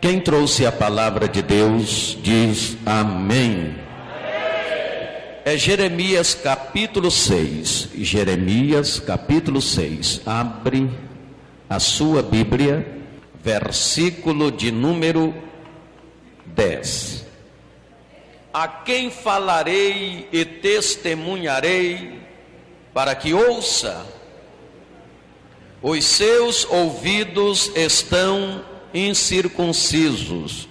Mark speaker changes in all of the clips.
Speaker 1: Quem trouxe a palavra de Deus diz amém. É Jeremias capítulo 6. Jeremias capítulo 6. Abre a sua Bíblia, versículo de número 10. A quem falarei e testemunharei para que ouça? Os seus ouvidos estão incircuncisos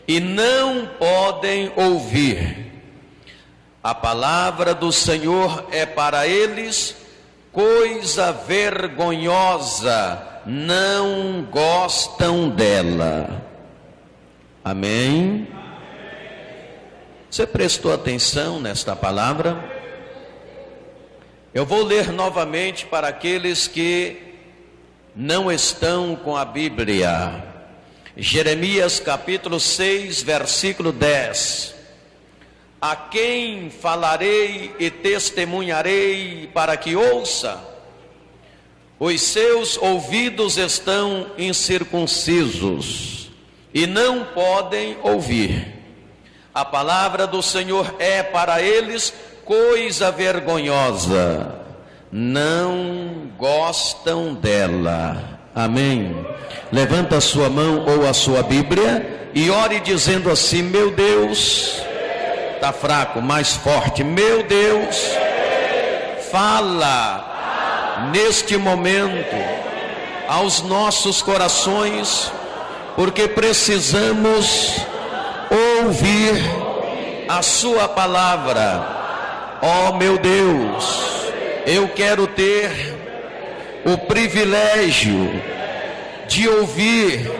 Speaker 1: e não podem ouvir. A palavra do Senhor é para eles coisa vergonhosa, não gostam dela. Amém? Você prestou atenção nesta palavra? Eu vou ler novamente para aqueles que não estão com a Bíblia. Jeremias capítulo 6, versículo 10. A quem falarei e testemunharei para que ouça? Os seus ouvidos estão incircuncisos e não podem ouvir. A palavra do Senhor é para eles coisa vergonhosa, não gostam dela. Amém. Levanta a sua mão ou a sua Bíblia e ore dizendo assim: meu Deus, está fraco, mais forte, meu Deus, fala neste momento aos nossos corações, porque precisamos ouvir a sua palavra. Ó meu Deus, eu quero ter o privilégio de ouvir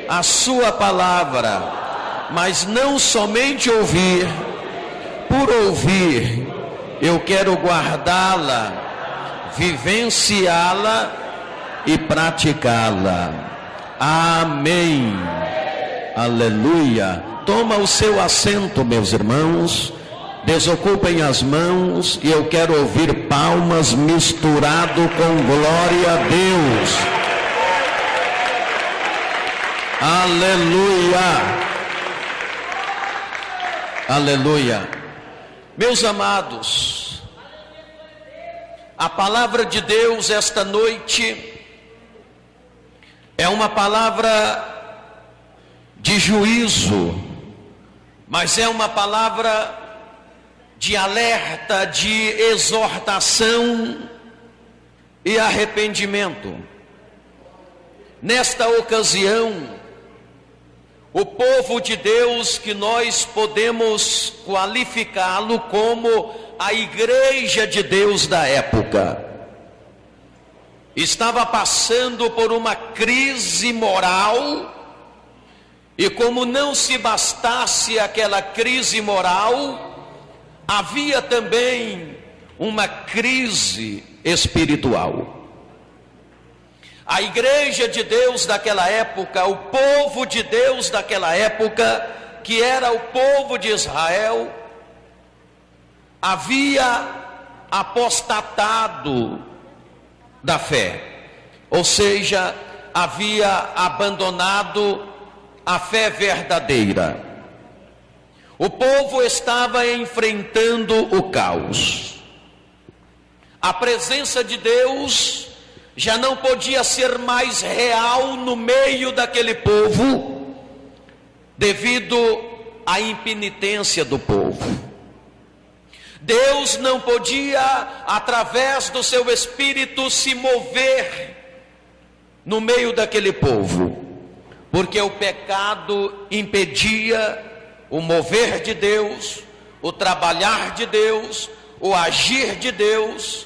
Speaker 1: a sua palavra, mas não somente ouvir, por ouvir, eu quero guardá-la, vivenciá-la e praticá-la. Amém. Aleluia. Toma o seu assento, meus irmãos. Desocupem as mãos e eu quero ouvir palmas misturado com glória a Deus. Aleluia. Aleluia. Meus amados, a palavra de Deus esta noite é uma palavra de juízo, mas é uma palavra de alerta, de exortação e arrependimento. Nesta ocasião, o povo de Deus, que nós podemos qualificá-lo como a igreja de Deus da época, estava passando por uma crise moral, e como não se bastasse aquela crise moral, havia também uma crise espiritual. A igreja de Deus daquela época, o povo de Deus daquela época, que era o povo de Israel, havia apostatado da fé, ou seja, havia abandonado a fé verdadeira. O povo estava enfrentando o caos. A presença de Deus já não podia ser mais real no meio daquele povo, devido à impenitência do povo. Deus não podia, através do seu Espírito, se mover no meio daquele povo, porque o pecado impedia o mover de Deus, o trabalhar de Deus, o agir de Deus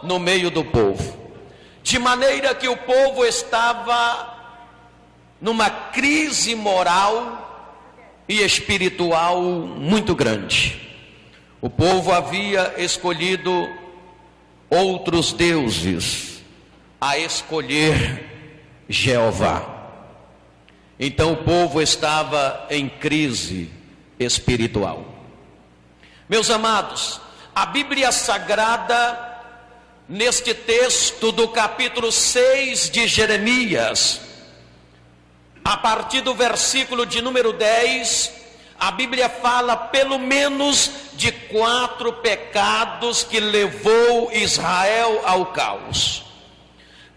Speaker 1: no meio do povo. De maneira que o povo estava numa crise moral e espiritual muito grande. O povo havia escolhido outros deuses, a escolher Jeová. Então o povo estava em crise espiritual. Meus amados, a Bíblia Sagrada, neste texto do capítulo 6 de Jeremias, A partir do versículo de número 10, a Bíblia fala pelo menos de 4 pecados que levou Israel ao caos.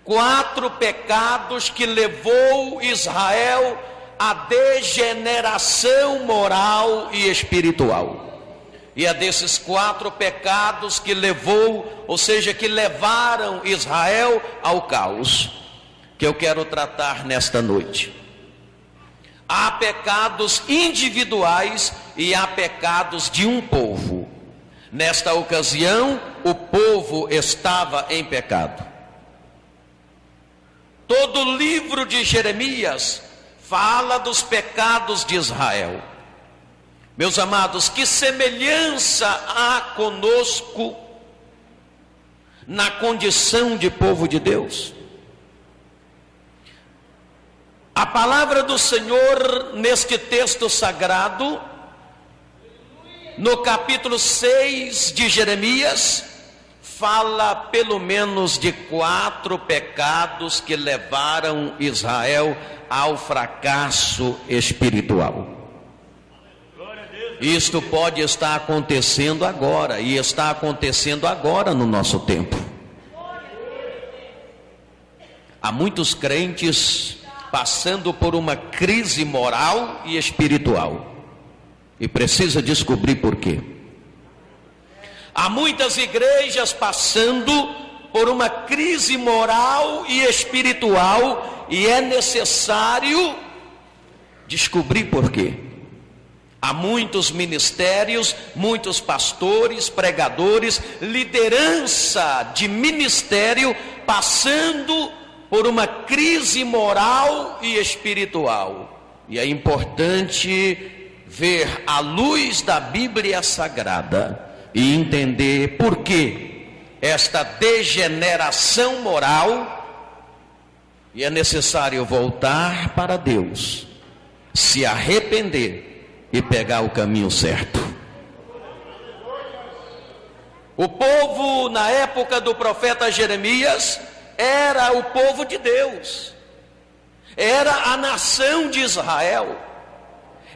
Speaker 1: 4 pecados que levou Israel à degeneração moral e espiritual. E é desses 4 pecados que levou, ou seja, que levaram Israel ao caos, que eu quero tratar nesta noite. Há pecados individuais e há pecados de um povo. Nesta ocasião, o povo estava em pecado. Todo o livro de Jeremias fala dos pecados de Israel. Meus amados, que semelhança há conosco na condição de povo de Deus? A palavra do Senhor neste texto sagrado, no capítulo 6 de Jeremias, fala pelo menos de 4 pecados que levaram Israel ao fracasso espiritual. Isto pode estar acontecendo agora, e está acontecendo agora no nosso tempo. Há muitos crentes passando por uma crise moral e espiritual, e precisa descobrir por quê. Há muitas igrejas passando por uma crise moral e espiritual, e é necessário descobrir por quê. Há muitos ministérios, muitos pastores, pregadores, liderança de ministério passando por uma crise moral e espiritual. E é importante ver à luz da Bíblia Sagrada e entender por que esta degeneração moral, e é necessário voltar para Deus, se arrepender e pegar o caminho certo. O povo na época do profeta Jeremias era o povo de Deus, era a nação de Israel,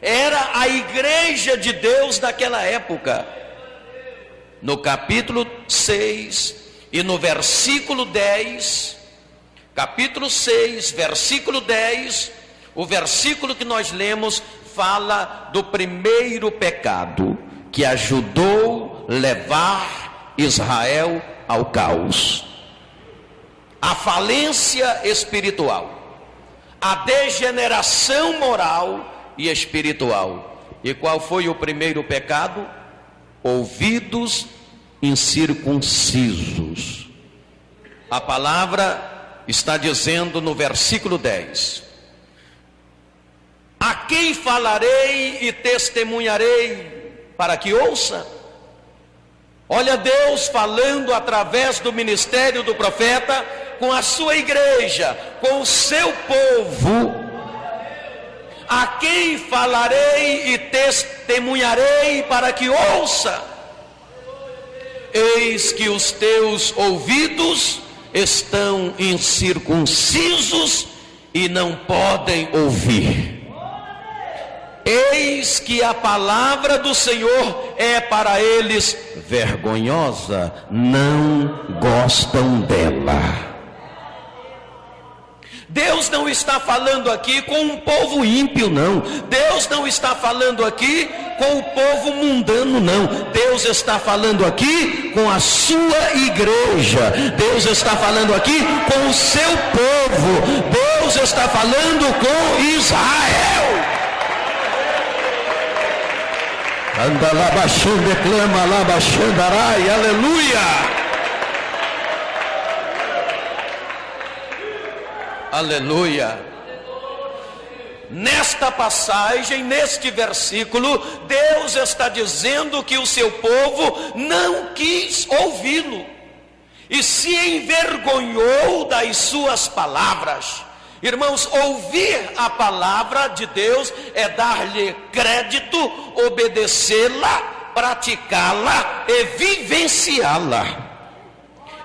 Speaker 1: era a igreja de Deus daquela época. No capítulo 6 e no versículo 10, capítulo 6, versículo 10, o versículo que nós lemos fala do primeiro pecado que ajudou a levar Israel ao caos: a falência espiritual, a degeneração moral e espiritual. E qual foi o primeiro pecado? Ouvidos incircuncisos. A palavra está dizendo no versículo 10: a quem falarei e testemunharei para que ouça? Olha Deus falando através do ministério do profeta com a sua igreja, com o seu povo. A quem falarei e testemunharei para que ouça? Eis que os teus ouvidos estão incircuncisos e não podem ouvir. Eis que a palavra do Senhor é para eles vergonhosa, não gostam dela. Deus não está falando aqui com um povo ímpio, não. Deus não está falando aqui com o povo mundano, não. Deus está falando aqui com a sua igreja. Deus está falando aqui com o seu povo. Deus está falando com Israel. Anda lá baixando, declama lá baixando, arai, aleluia. Aleluia. Nesta passagem, neste versículo, Deus está dizendo que o seu povo não quis ouvi-lo e se envergonhou das suas palavras. Irmãos, ouvir a palavra de Deus é dar-lhe crédito, obedecê-la, praticá-la e vivenciá-la.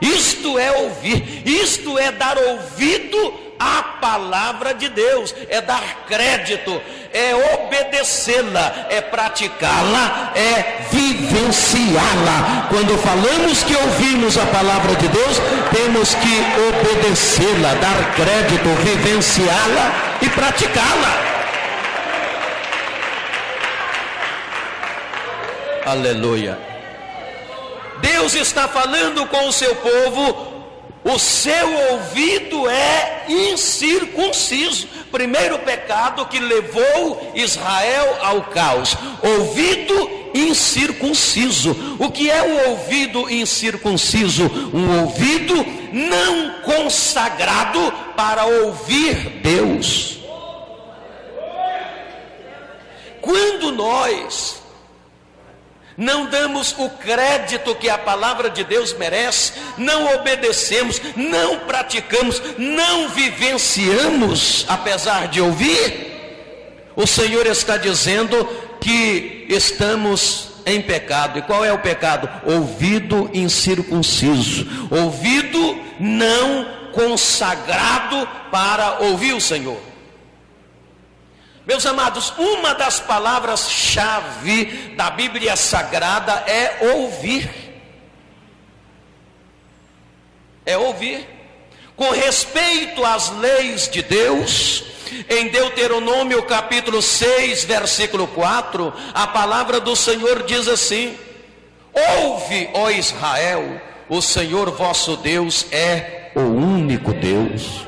Speaker 1: Isto é ouvir, isto é dar ouvido à palavra de Deus, é dar crédito, é obedecê-la, é praticá-la, é vivenciá-la. Quando falamos que ouvimos a palavra de Deus, temos que obedecê-la, dar crédito, vivenciá-la e praticá-la. Aleluia. Deus está falando com o seu povo. O seu ouvido é incircunciso. Primeiro pecado que levou Israel ao caos: ouvido incircunciso. O que é o ouvido incircunciso? Um ouvido não consagrado para ouvir Deus. Quando nós não damos o crédito que a palavra de Deus merece, não obedecemos, não praticamos, não vivenciamos, apesar de ouvir, o Senhor está dizendo que estamos em pecado. E qual é o pecado? Ouvido incircunciso, ouvido não consagrado para ouvir o Senhor. Meus amados, uma das palavras-chave da Bíblia Sagrada é ouvir. É ouvir. Com respeito às leis de Deus, em Deuteronômio capítulo 6, versículo 4, a palavra do Senhor diz assim: ouve, ó Israel, o Senhor vosso Deus é o único Deus.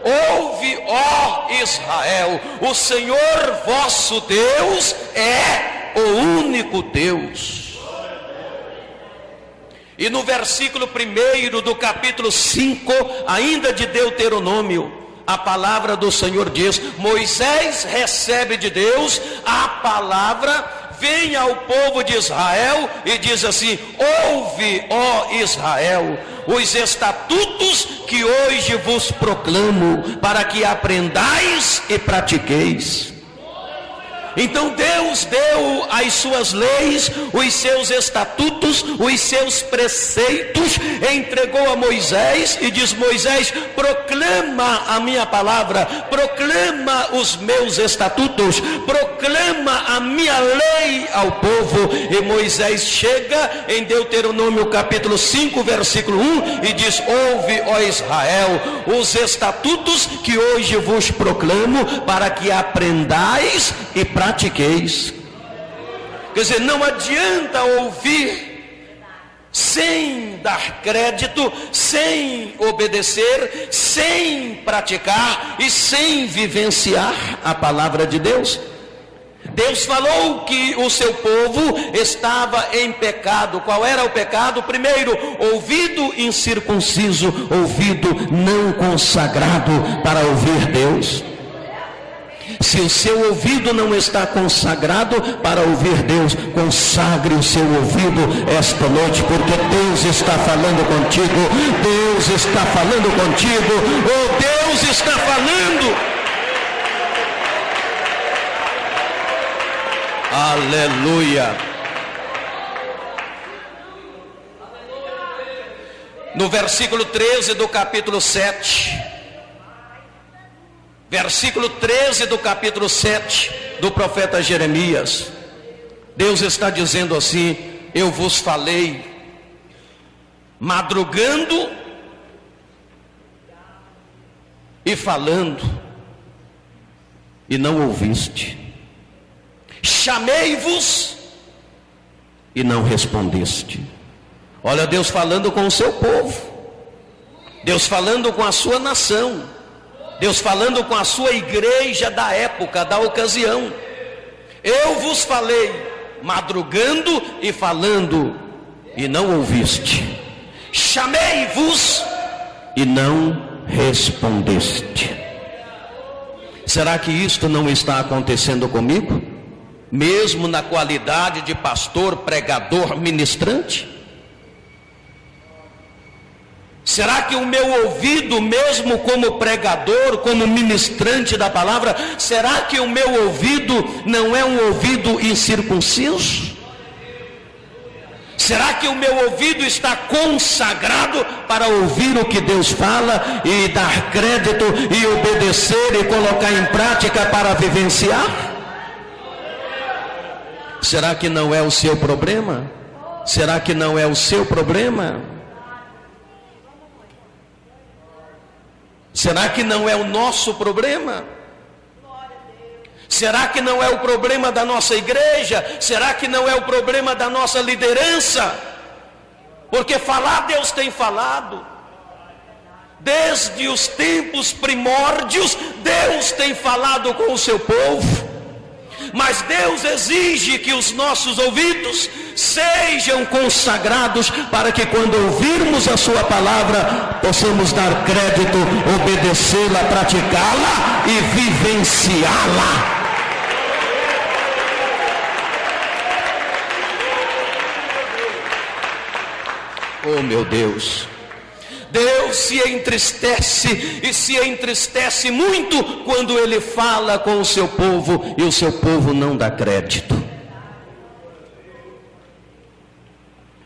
Speaker 1: Ouve, ó Israel, o Senhor vosso Deus é o único Deus. E no versículo 1 do capítulo 5, ainda de Deuteronômio, a palavra do Senhor diz: Moisés recebe de Deus a palavra, vem ao povo de Israel e diz assim: ouve, ó Israel, os estatutos que hoje vos proclamo, para que aprendais e pratiqueis. Então Deus deu as suas leis, os seus estatutos, os seus preceitos, entregou a Moisés e diz: Moisés, proclama a minha palavra, proclama os meus estatutos, proclama a minha lei ao povo. E Moisés chega em Deuteronômio capítulo 5, versículo 1 e diz: ouve, ó Israel, os estatutos que hoje vos proclamo, para que aprendais e pratiqueis. Quer dizer, não adianta ouvir sem dar crédito, sem obedecer, sem praticar e sem vivenciar a palavra de Deus. Deus falou que o seu povo estava em pecado. Qual era o pecado? Primeiro, ouvido incircunciso, ouvido não consagrado para ouvir Deus. Se o seu ouvido não está consagrado para ouvir Deus, consagre o seu ouvido esta noite, porque Deus está falando contigo. Deus está falando contigo. Oh, Deus está falando. Aleluia. No versículo 13 do capítulo 7, versículo 13 do capítulo 7 do profeta Jeremias, Deus está dizendo assim: eu vos falei madrugando e falando, e não ouviste. Chamei-vos e não respondeste. Olha, Deus falando com o seu povo, Deus falando com a sua nação, Deus falando com a sua igreja da época, da ocasião. Eu vos falei madrugando e falando, e não ouviste. Chamei-vos e não respondeste. Será que isto não está acontecendo comigo? Mesmo na qualidade de pastor, pregador, ministrante? Será que o meu ouvido, mesmo como pregador, como ministrante da palavra, será que o meu ouvido não é um ouvido incircunciso? Será que o meu ouvido está consagrado para ouvir o que Deus fala e dar crédito e obedecer e colocar em prática para vivenciar? Será que não é o seu problema? Será que não é o seu problema? Será que não é o nosso problema? Será que não é o problema da nossa igreja? Será que não é o problema da nossa liderança? Porque falar, Deus tem falado. Desde os tempos primórdios, Deus tem falado com o seu povo. Mas Deus exige que os nossos ouvidos sejam consagrados para que quando ouvirmos a sua palavra, possamos dar crédito, obedecê-la, praticá-la e vivenciá-la. Oh meu Deus, Deus se entristece e se entristece muito quando Ele fala com o seu povo e o seu povo não dá crédito.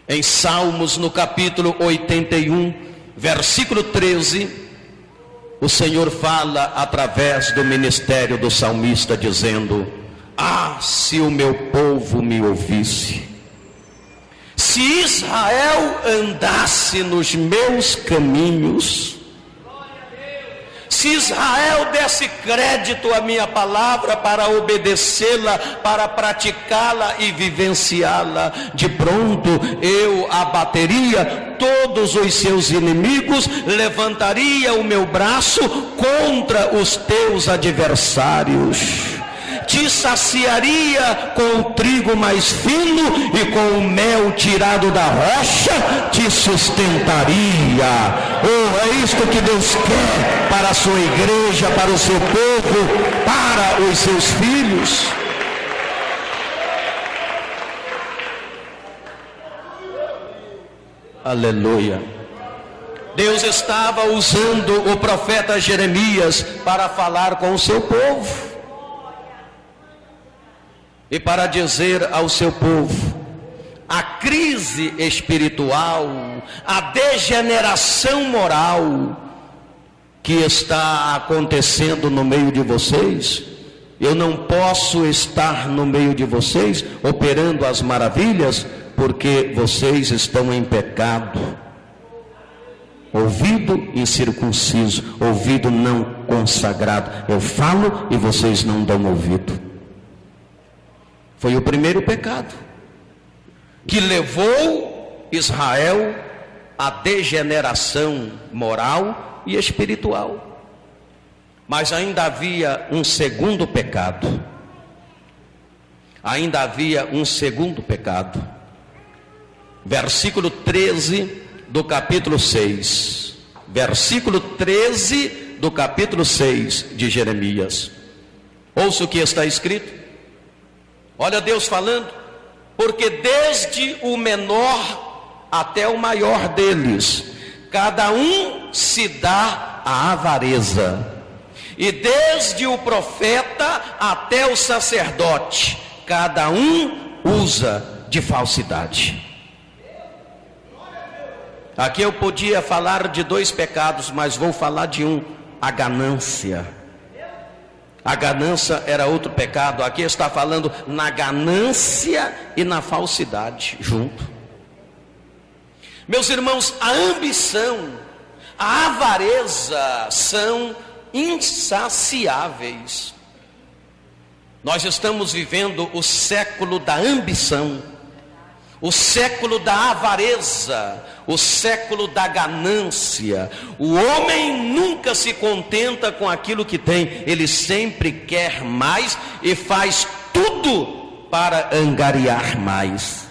Speaker 1: Em Salmos, no capítulo 81, versículo 13, o Senhor fala através do ministério do salmista dizendo: ah, se o meu povo me ouvisse, se Israel andasse nos meus caminhos, se Israel desse crédito à minha palavra para obedecê-la, para praticá-la e vivenciá-la, de pronto eu abateria todos os seus inimigos, levantaria o meu braço contra os teus adversários, te saciaria com o trigo mais fino e com o mel tirado da rocha te sustentaria. Oh, é isto que Deus quer para a sua igreja, para o seu povo, para os seus filhos. Aleluia. Deus estava usando o profeta Jeremias para falar com o seu povo e para dizer ao seu povo: a crise espiritual, a degeneração moral que está acontecendo no meio de vocês, eu não posso estar no meio de vocês operando as maravilhas, porque vocês estão em pecado. Ouvido incircunciso, ouvido não consagrado. Eu falo e vocês não dão ouvido. Foi o primeiro pecado que levou Israel à degeneração moral e espiritual. Mas ainda havia um segundo pecado. Ainda havia um segundo pecado. Versículo 13 do capítulo 6. Versículo 13 do capítulo 6 de Jeremias. Ouça o que está escrito. Olha Deus falando: porque desde o menor até o maior deles, cada um se dá à avareza, e desde o profeta até o sacerdote, cada um usa de falsidade. Aqui eu podia falar de dois pecados, mas vou falar de um: a ganância. A ganância era outro pecado. Aqui está falando na ganância e na falsidade junto. Meus irmãos, a ambição, a avareza são insaciáveis. Nós estamos vivendo o século da ambição, o século da avareza, o século da ganância. O homem nunca se contenta com aquilo que tem, ele sempre quer mais e faz tudo para angariar mais.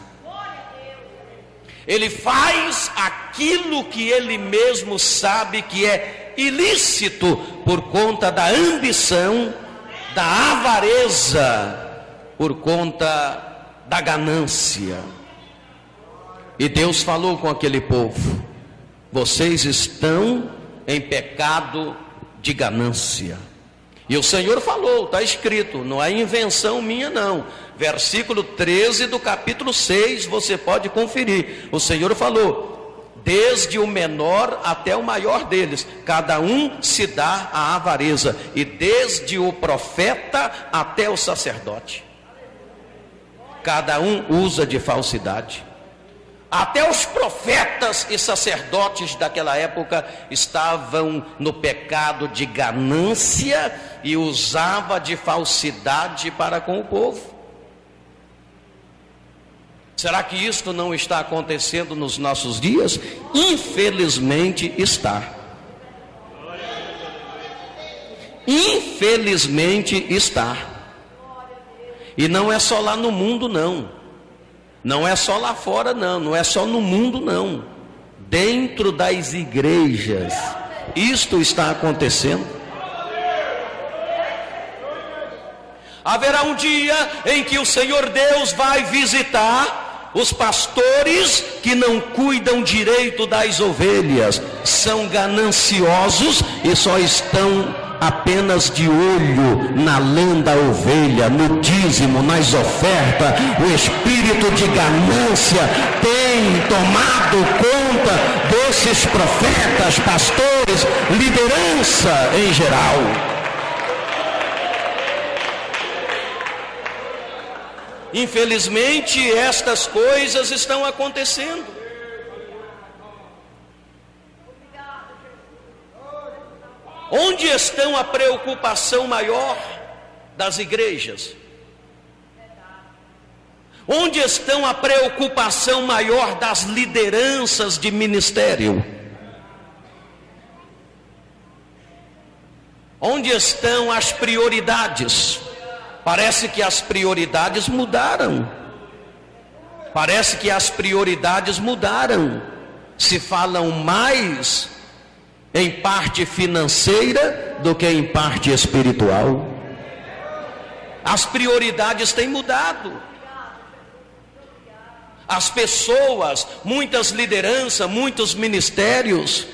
Speaker 1: Ele faz aquilo que ele mesmo sabe que é ilícito por conta da ambição, da avareza, por conta da ganância. E Deus falou com aquele povo: vocês estão em pecado de ganância. E o Senhor falou, está escrito, não é invenção minha não. versículo 13 do capítulo 6, você pode conferir. O Senhor falou: desde o menor até o maior deles, cada um se dá à avareza, e desde o profeta até o sacerdote, cada um usa de falsidade. Até os profetas e sacerdotes daquela época estavam no pecado de ganância e usava de falsidade para com o povo. Será que isto não está acontecendo nos nossos dias? Infelizmente está. Infelizmente está. E não é só lá no mundo, não. Não é só lá fora, não. Não é só no mundo, não. Dentro das igrejas, isto está acontecendo. Haverá um dia em que o Senhor Deus vai visitar os pastores que não cuidam direito das ovelhas, são gananciosos e só estão apenas de olho na lã da ovelha, no dízimo, nas ofertas. O espírito de ganância tem tomado conta desses profetas, pastores, liderança em geral. Infelizmente, estas coisas estão acontecendo. Onde estão a preocupação maior das igrejas? Onde estão a preocupação maior das lideranças de ministério? Onde estão as prioridades? Parece que as prioridades mudaram. Parece que as prioridades mudaram. Se falam mais em parte financeira do que em parte espiritual. As prioridades têm mudado. As pessoas, muitas lideranças, muitos ministérios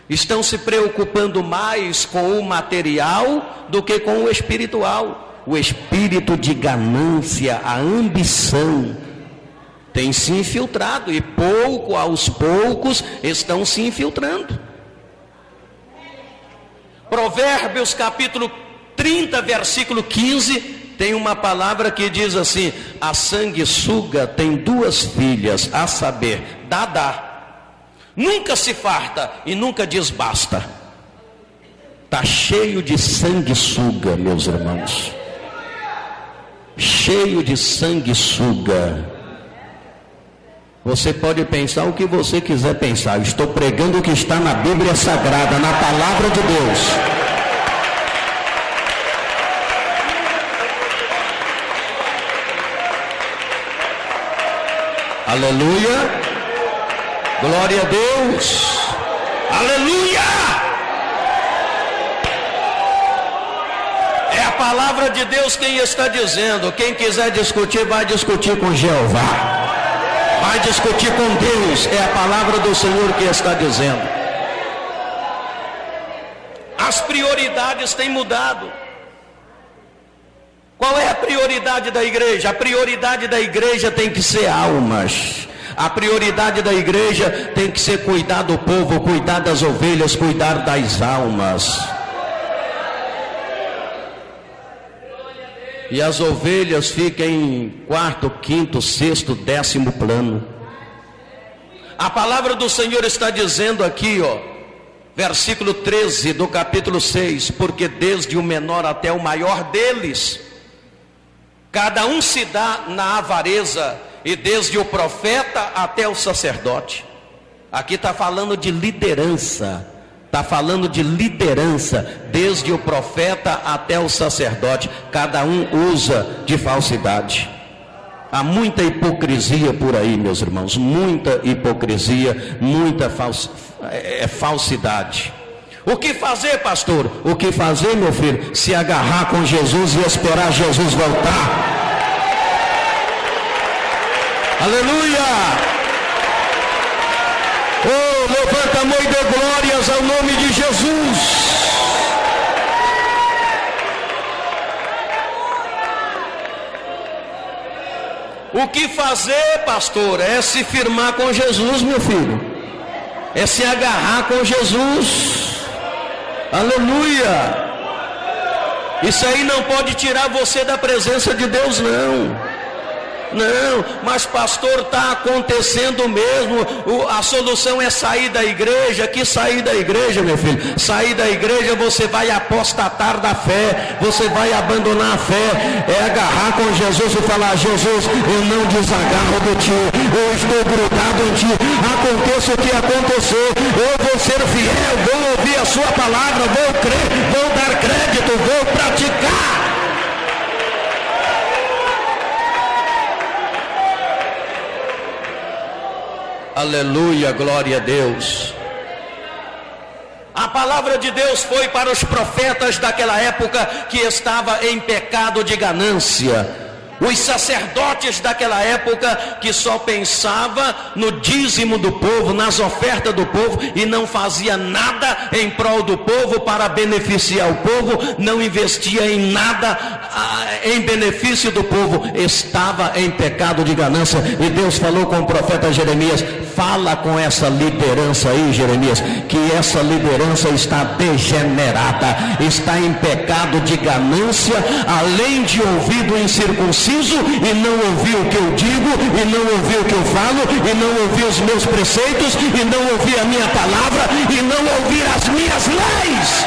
Speaker 1: estão se preocupando mais com o material do que com o espiritual. O espírito de ganância, a ambição tem se infiltrado, e pouco aos poucos estão se infiltrando. Provérbios capítulo 30, versículo 15, tem uma palavra que diz assim: a sanguessuga tem duas filhas, a saber, Dadá. Nunca se farta e nunca diz basta. Está cheio de sanguessuga, meus irmãos. Cheio de sanguessuga. Você pode pensar o que você quiser pensar. Estou pregando o que está na Bíblia Sagrada, na palavra de Deus. Aleluia. Glória a Deus. Aleluia. É a palavra de Deus quem está dizendo. Quem quiser discutir, vai discutir com Jeová. Vai discutir com Deus. É a palavra do Senhor que está dizendo. As prioridades têm mudado. Qual é a prioridade da igreja? A prioridade da igreja tem que ser almas. A prioridade da igreja tem que ser cuidar do povo, cuidar das ovelhas, cuidar das almas. E as ovelhas ficam em quarto, quinto, sexto, 10º plano. A palavra do Senhor está dizendo aqui, versículo 13 do capítulo 6, porque desde o menor até o maior deles, cada um se dá na avareza, e desde o profeta até o sacerdote. Aqui está falando de liderança. Está falando de liderança, desde o profeta até o sacerdote. Cada um usa de falsidade. Há muita hipocrisia por aí, meus irmãos. Muita hipocrisia, muita falsidade. O que fazer, pastor? O que fazer, meu filho? Se agarrar com Jesus e esperar Jesus voltar. Aleluia! Oh, levanta a mão e dê glórias ao nome de Jesus. O que fazer, pastor? É se firmar com Jesus, meu filho. É se agarrar com Jesus. Aleluia. Isso aí não pode tirar você da presença de Deus, não. Não, mas pastor, está acontecendo mesmo. A solução é sair da igreja. Que sair da igreja, meu filho? Sair da igreja, você vai apostatar da fé, você vai abandonar a fé. É agarrar com Jesus e falar: Jesus, eu não desagarro de ti, eu estou grudado em ti, aconteça o que acontecer, eu vou ser fiel, vou ouvir a sua palavra, vou crer, vou dar crédito, vou praticar. Aleluia, glória a Deus. A palavra de Deus foi para os profetas daquela época que estava em pecado de ganância. Os sacerdotes daquela época que só pensava no dízimo do povo, nas ofertas do povo, e não fazia nada em prol do povo para beneficiar o povo, não investia em nada em benefício do povo, estava em pecado de ganância. E Deus falou com o profeta Jeremias: fala com essa liderança aí, Jeremias, que essa liderança está degenerada, está em pecado de ganância, além de ouvido incircunciso, e não ouvir o que eu digo, e não ouvir o que eu falo, e não ouvir os meus preceitos, e não ouvir a minha palavra, e não ouvir as minhas leis.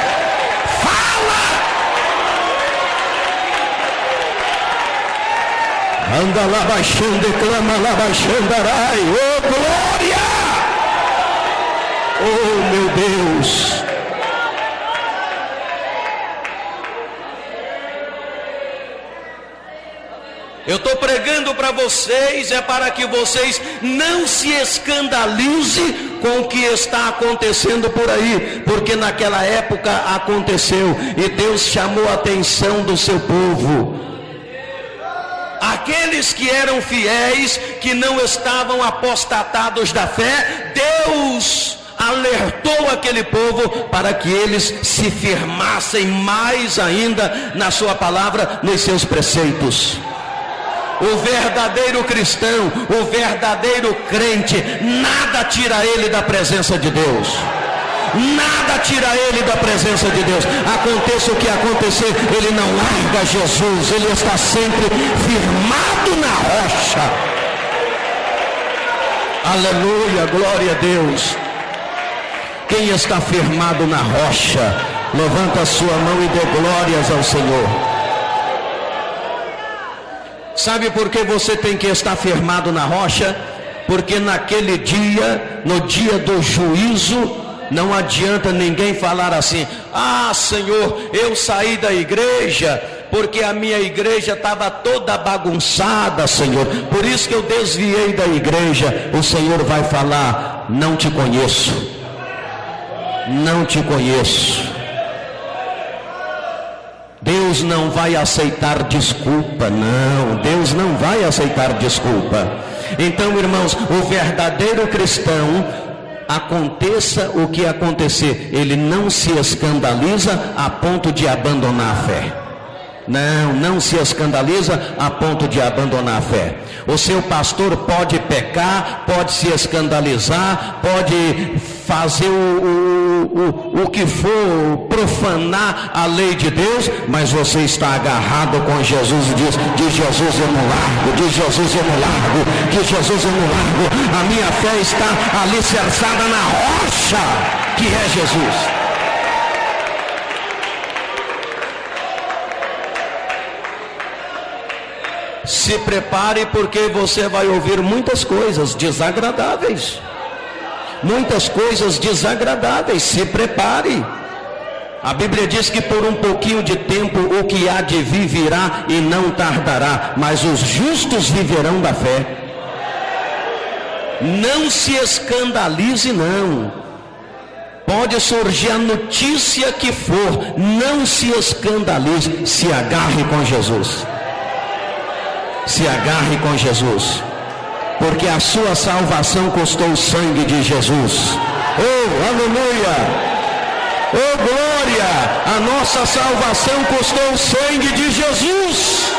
Speaker 1: Fala! Anda lá baixando, clama lá baixando, arai, oh glória! Oh meu Deus! Eu estou pregando para vocês, é para que vocês não se escandalizem com o que está acontecendo por aí, porque naquela época aconteceu, e Deus chamou a atenção do seu povo. Aqueles que eram fiéis, que não estavam apostatados da fé, Deus alertou aquele povo para que eles se firmassem mais ainda na sua palavra, nos seus preceitos. O verdadeiro cristão, o verdadeiro crente, nada tira ele da presença de Deus. Nada tira ele da presença de Deus. Aconteça o que acontecer, ele não larga Jesus, ele está sempre firmado na rocha. Aleluia, glória a Deus. Quem está firmado na rocha, levanta a sua mão e dê glórias ao Senhor. Sabe por que você tem que estar firmado na rocha? Porque naquele dia, no dia do juízo, não adianta ninguém falar assim: ah, Senhor, eu saí da igreja porque a minha igreja estava toda bagunçada, Senhor, por isso que eu desviei da igreja. O Senhor vai falar: não te conheço, não te conheço. Deus não vai aceitar desculpa, não. Deus não vai aceitar desculpa. Então, irmãos, o verdadeiro cristão, aconteça o que acontecer, ele não se escandaliza a ponto de abandonar a fé. Não se escandaliza a ponto de abandonar a fé. O seu pastor pode pecar, pode se escandalizar, pode fazer o que for, profanar a lei de Deus, mas você está agarrado com Jesus e diz: de Jesus eu não largo, de Jesus eu não largo, de Jesus eu não largo. A minha fé está alicerçada na rocha que é Jesus. Se prepare, porque você vai ouvir muitas coisas desagradáveis. Muitas coisas desagradáveis. Se prepare. A Bíblia diz que por um pouquinho de tempo o que há de vir virá e não tardará, mas os justos viverão da fé. Não se escandalize, não. Pode surgir a notícia que for, não se escandalize, se agarre com Jesus. Se agarre com Jesus, porque a sua salvação custou o sangue de Jesus. Oh, aleluia! Oh, glória! A nossa salvação custou o sangue de Jesus.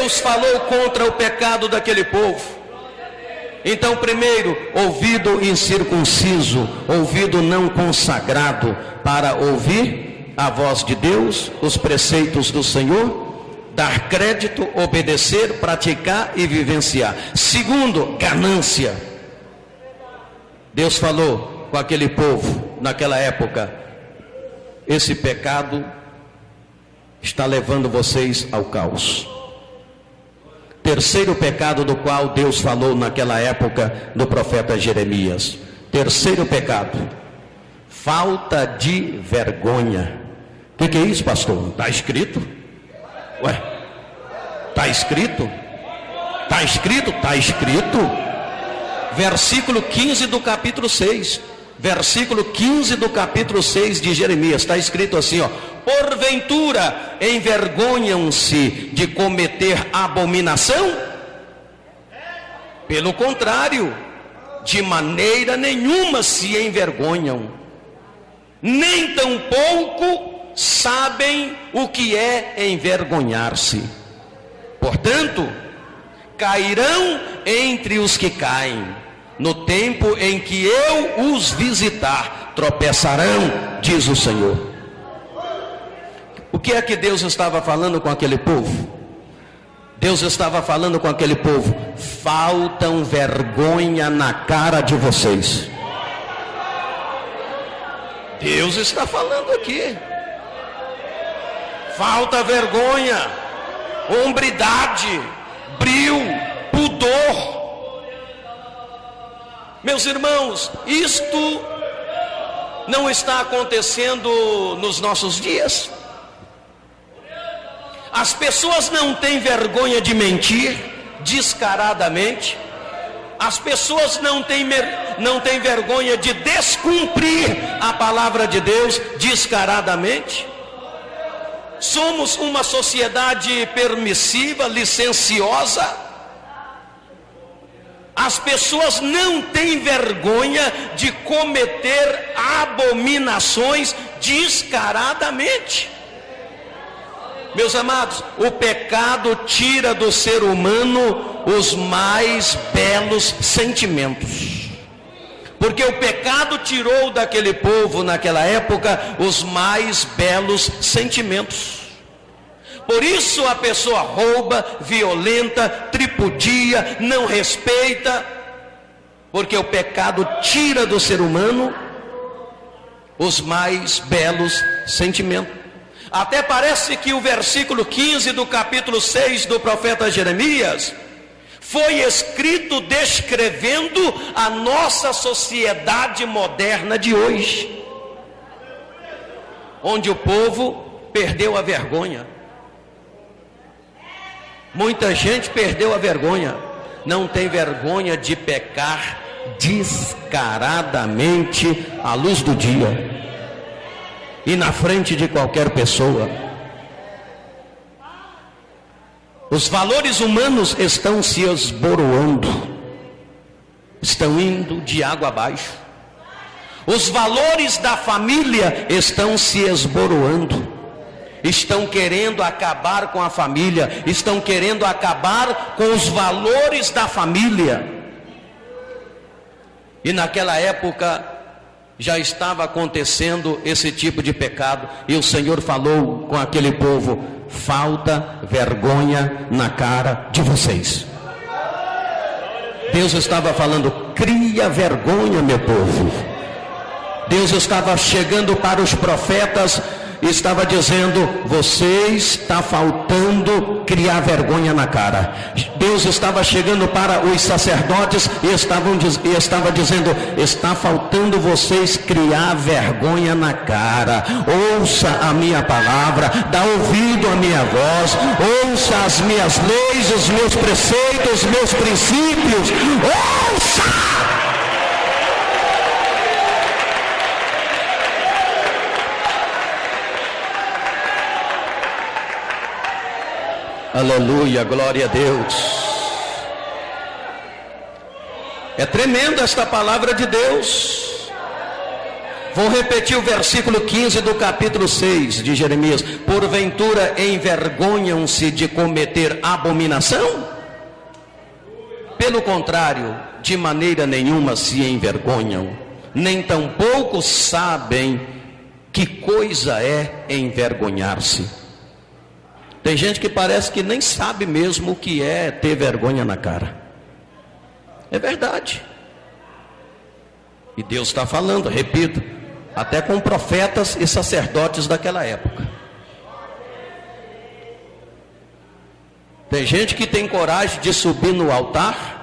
Speaker 1: Deus falou contra o pecado daquele povo. Então, primeiro, ouvido incircunciso, ouvido não consagrado, para ouvir a voz de Deus, os preceitos do Senhor, dar crédito, obedecer, praticar e vivenciar. Segundo, ganância. Deus falou com aquele povo naquela época: esse pecado está levando vocês ao caos. Terceiro pecado do qual Deus falou naquela época do profeta Jeremias. Terceiro pecado: falta de vergonha. O que é isso, pastor? Está escrito? Ué, está escrito? Está escrito? Está escrito. Versículo 15 do capítulo 6. Versículo 15 do capítulo 6 de Jeremias. Está escrito assim, ó: porventura envergonham-se de cometer abominação? Pelo contrário, de maneira nenhuma se envergonham, nem tampouco sabem o que é envergonhar-se. Portanto, cairão entre os que caem, no tempo em que eu os visitar, tropeçarão, diz o Senhor. O que é que Deus estava falando com aquele povo? Deus estava falando com aquele povo: faltam vergonha na cara de vocês. Deus está falando aqui. Falta vergonha, hombridade, brio, pudor. Meus irmãos, isto não está acontecendo nos nossos dias. As pessoas não têm vergonha de mentir descaradamente. As pessoas não têm vergonha de descumprir a palavra de Deus descaradamente. Somos uma sociedade permissiva, licenciosa. As pessoas não têm vergonha de cometer abominações descaradamente. Meus amados, o pecado tira do ser humano os mais belos sentimentos. Porque o pecado tirou daquele povo naquela época os mais belos sentimentos. Por isso a pessoa rouba, violenta, tripudia, não respeita. Porque o pecado tira do ser humano os mais belos sentimentos. Até parece que o versículo 15 do capítulo 6 do profeta Jeremias foi escrito descrevendo a nossa sociedade moderna de hoje, onde o povo perdeu a vergonha. Muita gente perdeu a vergonha, não tem vergonha de pecar descaradamente à luz do dia e na frente de qualquer pessoa. Os valores humanos estão se esboroando, estão indo de água abaixo. Os valores da família estão se esboroando, estão querendo acabar com a família, estão querendo acabar com os valores da família. E naquela época já estava acontecendo esse tipo de pecado, e o Senhor falou com aquele povo: falta vergonha na cara de vocês. Deus estava falando: cria vergonha, meu povo. Deus estava chegando para os profetas e estava dizendo: vocês está faltando criar vergonha na cara. Deus estava chegando para os sacerdotes e estava dizendo: está faltando vocês criar vergonha na cara. Ouça a minha palavra, dá ouvido à minha voz, ouça as minhas leis, os meus preceitos, os meus princípios. Ouça! Aleluia, glória a Deus. É tremenda esta palavra de Deus. Vou repetir o versículo 15 do capítulo 6 de Jeremias. Porventura envergonham-se de cometer abominação? Pelo contrário, de maneira nenhuma se envergonham, nem tampouco sabem que coisa é envergonhar-se. Tem gente que parece que nem sabe mesmo o que é ter vergonha na cara. É verdade. E Deus está falando, repito, até com profetas e sacerdotes daquela época. Tem gente que tem coragem de subir no altar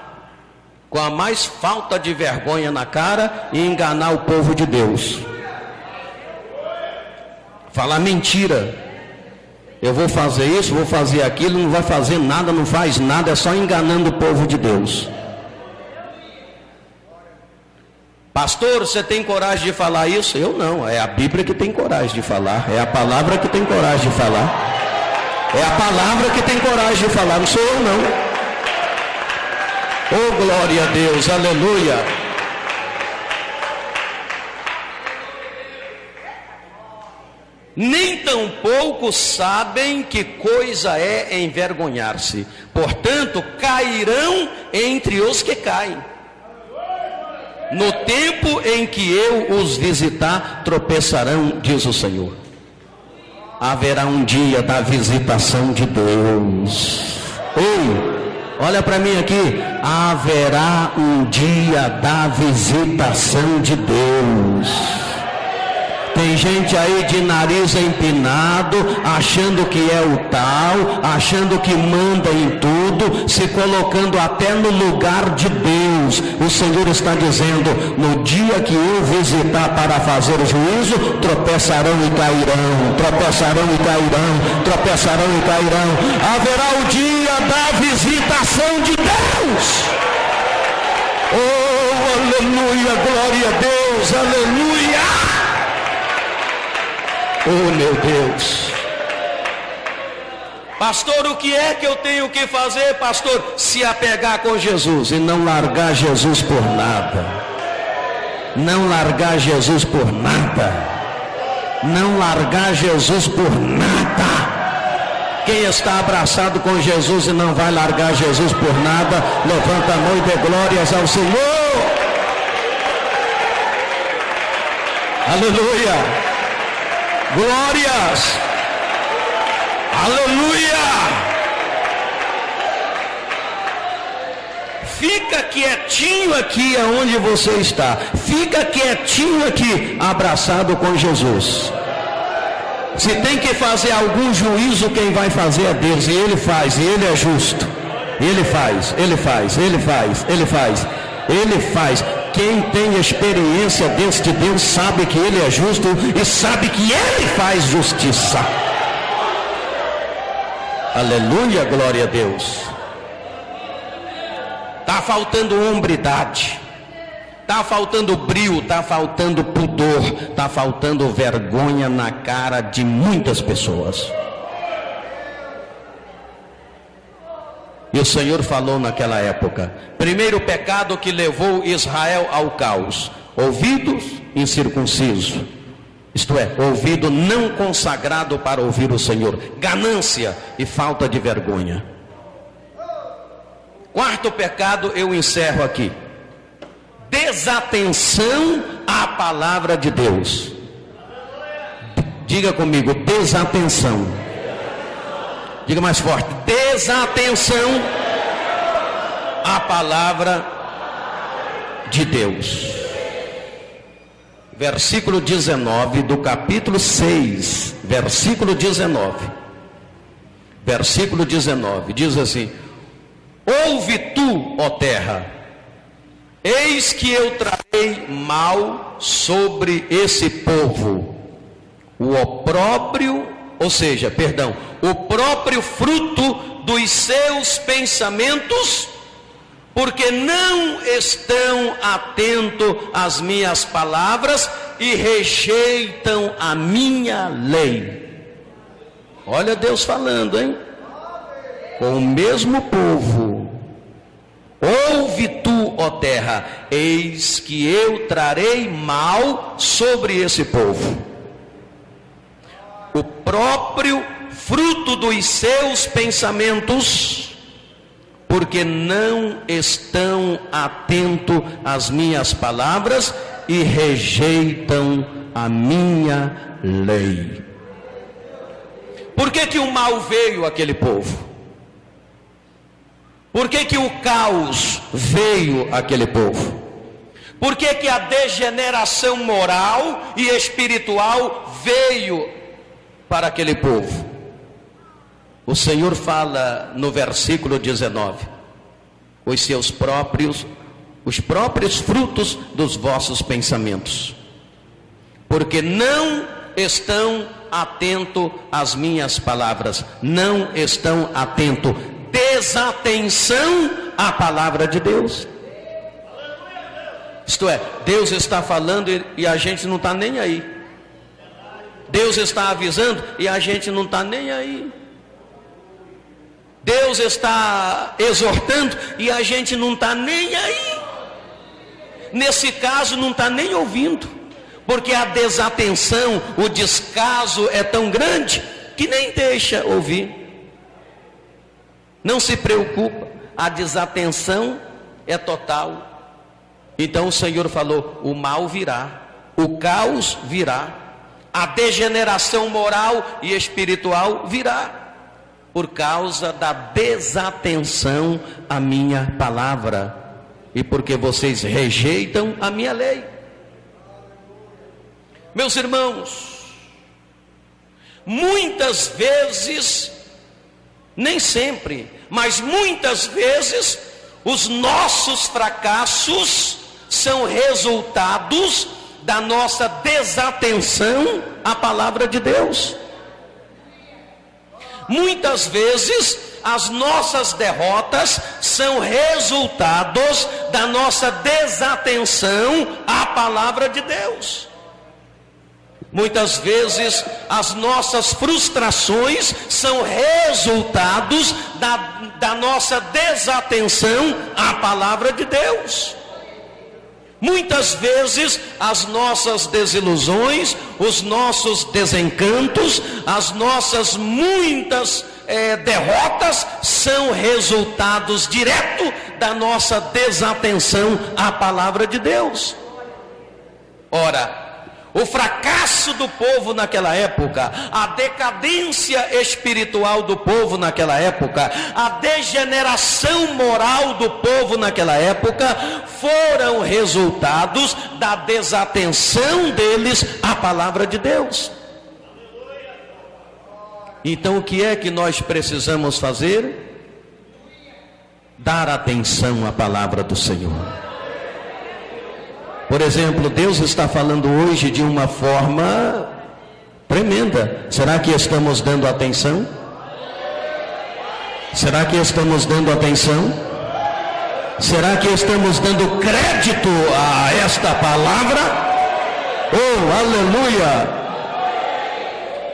Speaker 1: com a mais falta de vergonha na cara e enganar o povo de Deus. Falar mentira. Eu vou fazer isso, vou fazer aquilo, não vai fazer nada, não faz nada, é só enganando o povo de Deus. Pastor, você tem coragem de falar isso? Eu não, é a Bíblia que tem coragem de falar, é a palavra que tem coragem de falar. É a palavra que tem coragem de falar, não sou eu não. Oh, glória a Deus, aleluia. Nem tampouco sabem que coisa é envergonhar-se. Portanto, cairão entre os que caem. No tempo em que eu os visitar, tropeçarão, diz o Senhor. Haverá um dia da visitação de Deus. Ei, olha para mim aqui. Haverá um dia da visitação de Deus. Tem gente aí de nariz empinado, achando que é o tal, achando que manda em tudo, se colocando até no lugar de Deus. O Senhor está dizendo: no dia que eu visitar para fazer o juízo, tropeçarão e cairão, tropeçarão e cairão, tropeçarão e cairão. Haverá o dia da visitação de Deus. Oh, aleluia, glória a Deus, aleluia. Oh, meu Deus. Pastor, o que é que eu tenho que fazer, pastor? Se apegar com Jesus e não largar Jesus por nada. Não largar Jesus por nada. Não largar Jesus por nada. Quem está abraçado com Jesus e não vai largar Jesus por nada, levanta a mão e dê glórias ao Senhor. Aleluia. Glórias, aleluia. Fica quietinho aqui aonde você está, fica quietinho aqui, abraçado com Jesus. Se tem que fazer algum juízo, quem vai fazer é Deus, e Ele faz, e Ele é justo. Ele faz, Ele faz, Ele faz, Ele faz, Ele faz. Quem tem experiência deste Deus sabe que Ele é justo e sabe que Ele faz justiça. Aleluia, glória a Deus. Está faltando hombridade, está faltando brio, está faltando pudor, está faltando vergonha na cara de muitas pessoas. E o Senhor falou naquela época: primeiro pecado que levou Israel ao caos: ouvidos incircuncisos, isto é, ouvido não consagrado para ouvir o Senhor, ganância e falta de vergonha. Quarto pecado, eu encerro aqui: desatenção à palavra de Deus. Diga comigo: desatenção. Diga mais forte: desatenção à palavra de Deus. Versículo 19 do capítulo 6, versículo 19. Versículo 19 diz assim: ouve tu, ó terra, eis que eu trarei mal sobre esse povo, o opróbrio, ou seja, perdão, o próprio fruto dos seus pensamentos, porque não estão atentos às minhas palavras e rejeitam a minha lei. Olha Deus falando, hein? Com o mesmo povo: ouve tu, tu, ó terra, eis que eu trarei mal sobre esse povo. O próprio fruto dos seus pensamentos, porque não estão atentos às minhas palavras e rejeitam a minha lei. Por que o mal veio àquele povo? Por que o caos veio àquele povo? Por que a degeneração moral e espiritual veio para aquele povo? O Senhor fala no versículo 19: os próprios frutos dos vossos pensamentos, porque não estão atentos às minhas palavras, não estão atentos, desatenção à palavra de Deus. Isto é, Deus está falando e a gente não está nem aí. Deus está avisando e a gente não está nem aí. Deus está exortando e a gente não está nem aí. Nesse caso não está nem ouvindo, porque a desatenção, o descaso é tão grande que nem deixa ouvir. Não se preocupa, a desatenção é total. Então o Senhor falou: o mal virá, o caos virá, a degeneração moral e espiritual virá, por causa da desatenção à minha palavra, e porque vocês rejeitam a minha lei. Meus irmãos, muitas vezes, nem sempre, mas muitas vezes, os nossos fracassos são resultados da nossa desatenção à palavra de Deus. Muitas vezes as nossas derrotas são resultados da nossa desatenção à palavra de Deus. Muitas vezes as nossas frustrações são resultados da nossa desatenção à palavra de Deus. Muitas vezes as nossas desilusões, os nossos desencantos, as nossas muitas derrotas são resultados direto da nossa desatenção à palavra de Deus. Ora, o fracasso do povo naquela época, a decadência espiritual do povo naquela época, a degeneração moral do povo naquela época, foram resultados da desatenção deles à palavra de Deus. Então o que é que nós precisamos fazer? Dar atenção à palavra do Senhor. Por exemplo, Deus está falando hoje de uma forma tremenda. Será que estamos dando atenção? Será que estamos dando atenção? Será que estamos dando crédito a esta palavra? Oh, aleluia!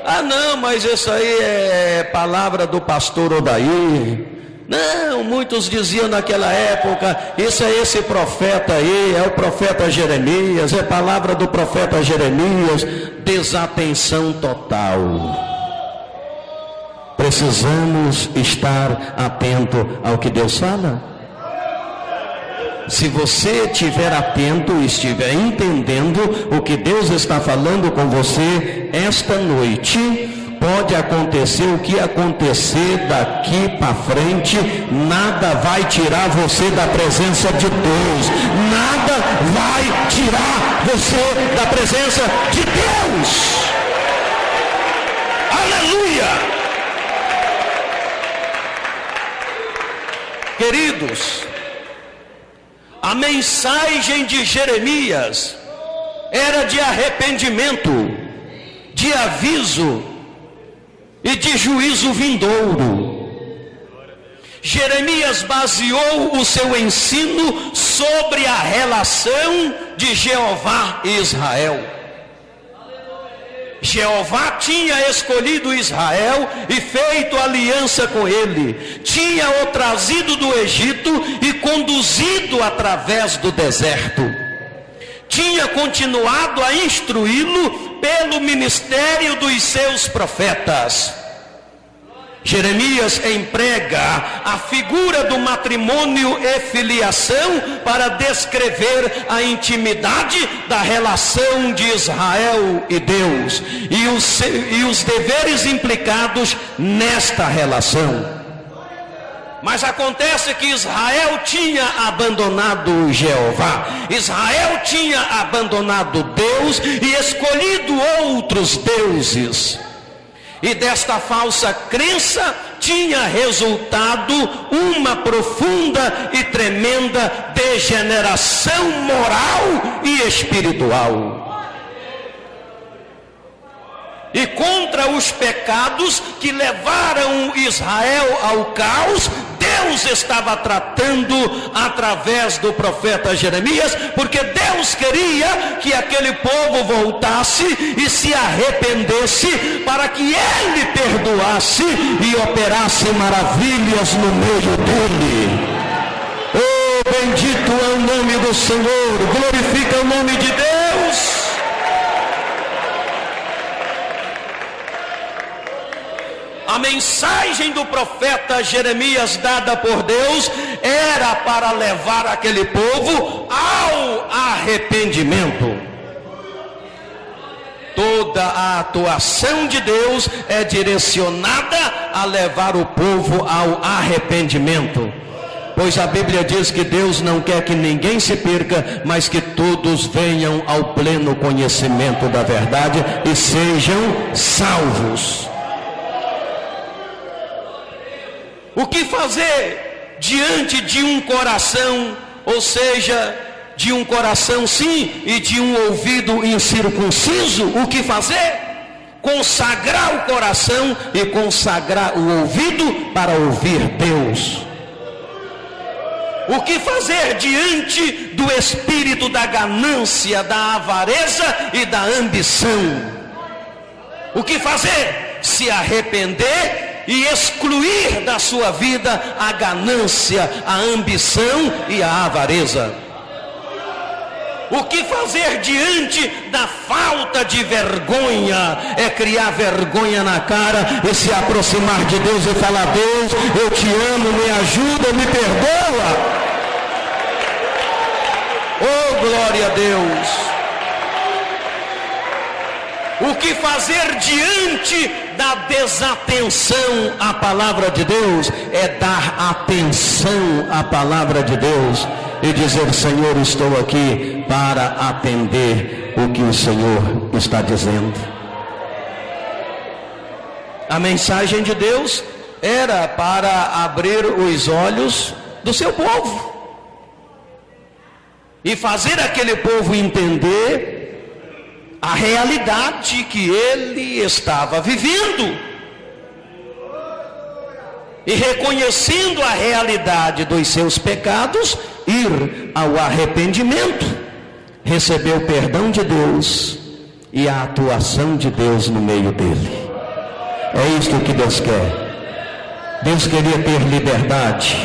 Speaker 1: Ah não, mas isso aí é palavra do pastor Odair. Não, muitos diziam naquela época, isso é esse profeta aí, é o profeta Jeremias, é palavra do profeta Jeremias. Desatenção total. Precisamos estar atento ao que Deus fala. Se você estiver atento e estiver entendendo o que Deus está falando com você esta noite, pode acontecer o que acontecer daqui para frente, nada vai tirar você da presença de Deus, nada vai tirar você da presença de Deus. Aleluia! Queridos, a mensagem de Jeremias era de arrependimento, de aviso e de juízo vindouro. Jeremias baseou o seu ensino sobre a relação de Jeová e Israel. Jeová tinha escolhido Israel e feito aliança com ele, tinha o trazido do Egito e conduzido através do deserto, tinha continuado a instruí-lo pelo ministério dos seus profetas. Jeremias emprega a figura do matrimônio e filiação para descrever a intimidade da relação de Israel e Deus e os deveres implicados nesta relação. Mas acontece que Israel tinha abandonado Jeová, Israel tinha abandonado Deus e escolhido outros deuses. E desta falsa crença tinha resultado uma profunda e tremenda degeneração moral e espiritual. E contra os pecados que levaram Israel ao caos, Deus estava tratando através do profeta Jeremias, porque Deus queria que aquele povo voltasse e se arrependesse, para que ele perdoasse e operasse maravilhas no meio dele. Oh, bendito é o nome do Senhor, glorifica o nome de Deus. A mensagem do profeta Jeremias dada por Deus era para levar aquele povo ao arrependimento. Toda a atuação de Deus é direcionada a levar o povo ao arrependimento, pois a Bíblia diz que Deus não quer que ninguém se perca, mas que todos venham ao pleno conhecimento da verdade e sejam salvos. O que fazer diante de um coração, ou seja, de um coração sim e de um ouvido incircunciso? O que fazer? Consagrar o coração e consagrar o ouvido para ouvir Deus. O que fazer diante do espírito da ganância, da avareza e da ambição? O que fazer? Se arrepender e excluir da sua vida a ganância, a ambição e a avareza. O que fazer diante da falta de vergonha? É criar vergonha na cara e se aproximar de Deus e falar: Deus, eu te amo, me ajuda, me perdoa. Oh, glória a Deus. O que fazer diante da desatenção à palavra de Deus? É dar atenção à palavra de Deus e dizer: Senhor, estou aqui para atender o que o Senhor está dizendo. A mensagem de Deus era para abrir os olhos do seu povo e fazer aquele povo entender a realidade que ele estava vivendo, e reconhecendo a realidade dos seus pecados, ir ao arrependimento, receber o perdão de Deus e a atuação de Deus no meio dele. É isto que Deus quer. Deus queria ter liberdade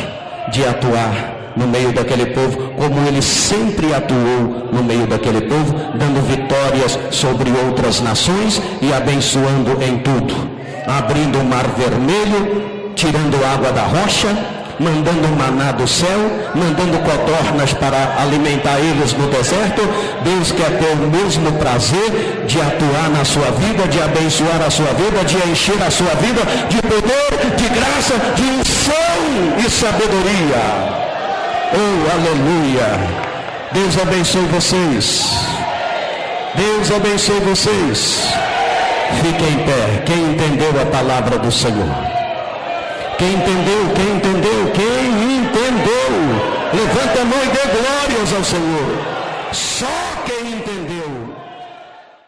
Speaker 1: de atuar no meio daquele povo, como ele sempre atuou no meio daquele povo, dando vitórias sobre outras nações e abençoando em tudo, abrindo o mar vermelho, tirando água da rocha, mandando maná do céu, mandando codornas para alimentar eles no deserto. Deus quer ter o mesmo prazer de atuar na sua vida, de abençoar a sua vida, de encher a sua vida de poder, de graça, de unção e sabedoria. Oh, aleluia! Deus abençoe vocês. Deus abençoe vocês. Fiquem em pé. Quem entendeu a palavra do Senhor? Quem entendeu? Quem entendeu? Quem entendeu? Levanta a mão e dê glórias ao Senhor. Só